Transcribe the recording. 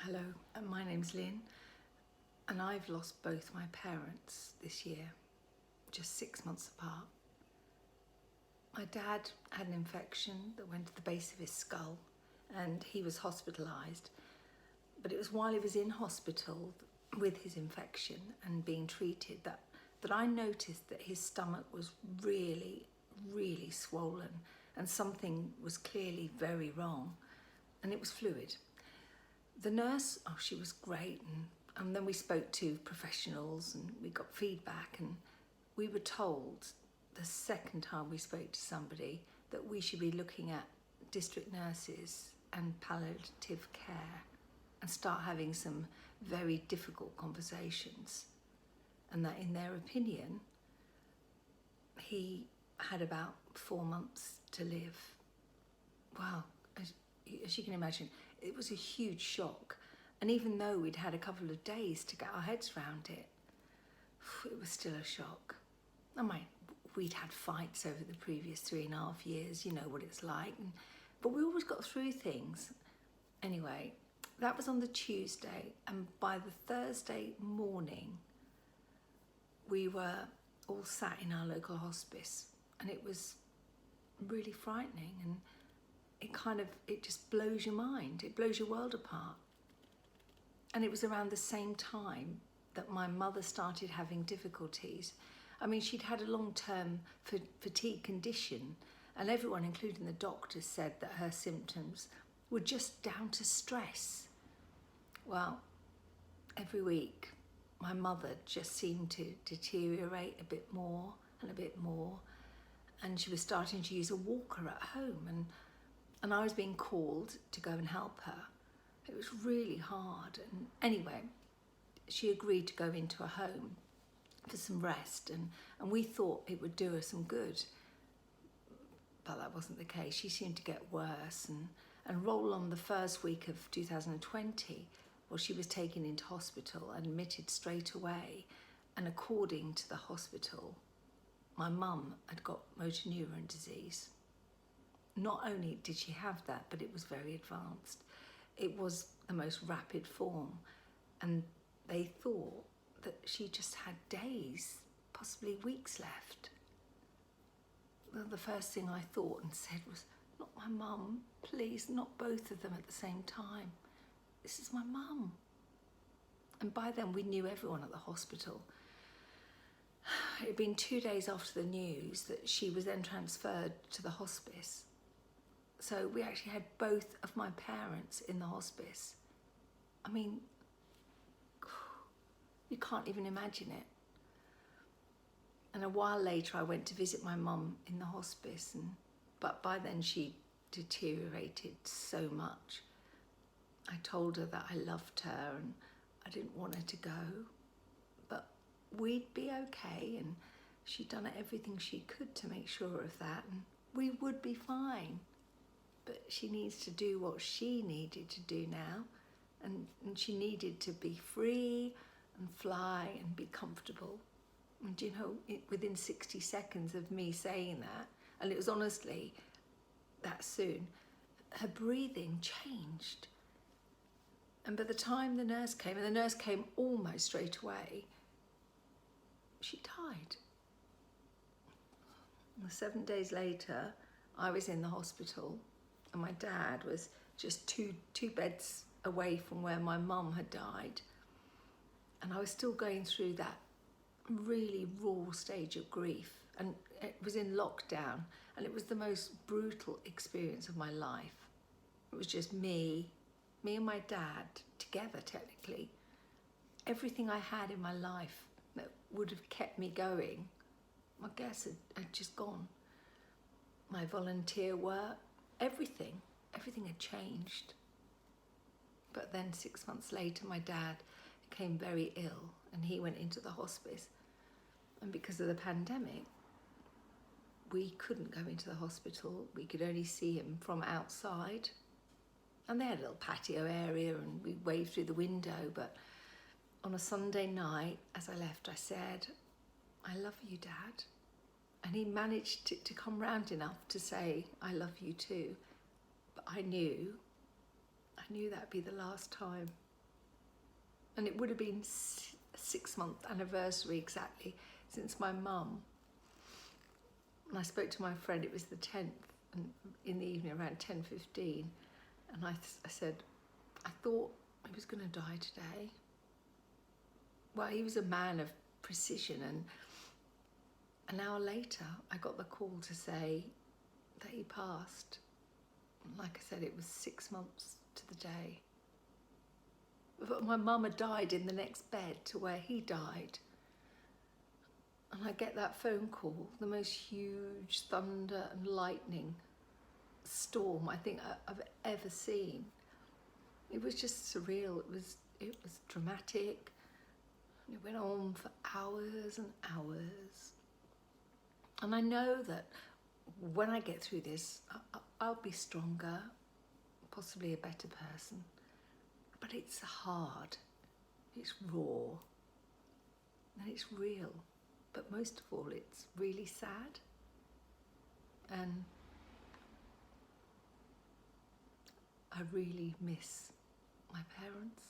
Hello, my name's Lynn, and I've lost both my parents this year, just 6 months apart. My dad had an infection that went to the base of his skull, and he was hospitalised. But it was while he was in hospital with his infection and being treated that I noticed that his stomach was really, really swollen, and something was clearly very wrong, and it was fluid. The nurse, she was great, and then we spoke to professionals and we got feedback, and we were told the second time we spoke to somebody that we should be looking at district nurses and palliative care and start having some very difficult conversations, and that in their opinion he had about 4 months to live. Wow, as you can imagine, it was a huge shock, and even though we'd had a couple of days to get our heads around it, it was still a shock. We'd had fights over the previous 3.5 years, you know what it's like, but we always got through things. Anyway, that was on the Tuesday, and by the Thursday morning we were all sat in our local hospice, and it was really frightening, and it just blows your mind, it blows your world apart. And it was around the same time that my mother started having difficulties. She'd had a long-term fatigue condition, and everyone, including the doctors, said that her symptoms were just down to stress. Well, every week my mother just seemed to deteriorate a bit more and a bit more, and she was starting to use a walker at home, and I was being called to go and help her. It was really hard, and anyway, she agreed to go into a home for some rest, and we thought it would do her some good, but that wasn't the case. She seemed to get worse, and roll on the first week of 2020, well, she was taken into hospital and admitted straight away, and according to the hospital, my mum had got motor neuron disease. Not only did she have that, but it was very advanced. It was the most rapid form, and they thought that she just had days, possibly weeks left. Well, the first thing I thought and said was, not my mum, please, not both of them at the same time. This is my mum. And by then we knew everyone at the hospital. It had been 2 days after the news that she was then transferred to the hospice. So we actually had both of my parents in the hospice. You can't even imagine it. And a while later I went to visit my mum in the hospice, but by then she deteriorated so much. I told her that I loved her and I didn't want her to go, but we'd be okay, and she'd done everything she could to make sure of that, and we would be fine. But she needs to do what she needed to do now, and she needed to be free and fly and be comfortable. And within 60 seconds of me saying that, and it was honestly that soon, her breathing changed. And by the time the nurse came, and the nurse came almost straight away, she died. And 7 days later, I was in the hospital, and my dad was just two beds away from where my mum had died. And I was still going through that really raw stage of grief, and it was in lockdown, and it was the most brutal experience of my life. It was just me and my dad together, technically. Everything I had in my life that would have kept me going, I guess, had just gone. My volunteer work, everything had changed. But then 6 months later, my dad became very ill, and he went into the hospice. And because of the pandemic, we couldn't go into the hospital. We could only see him from outside. And they had a little patio area, and we waved through the window. But on a Sunday night, as I left, I said, I love you, Dad. And he managed to come round enough to say, I love you too. But I knew that'd be the last time. And it would have been 6-month anniversary exactly since my mum, and I spoke to my friend, it was the 10th, and in the evening around 10:15, and I said, I thought he was going to die today. Well, he was a man of precision, and an hour later I got the call to say that he passed. And like I said, it was 6 months to the day. But my mum had died in the next bed to where he died. And I get that phone call, the most huge thunder and lightning storm I think I've ever seen. It was just surreal. It was dramatic. It went on for hours and hours. And I know that when I get through this, I'll be stronger, possibly a better person. But it's hard, it's raw, and it's real. But most of all, it's really sad. And I really miss my parents.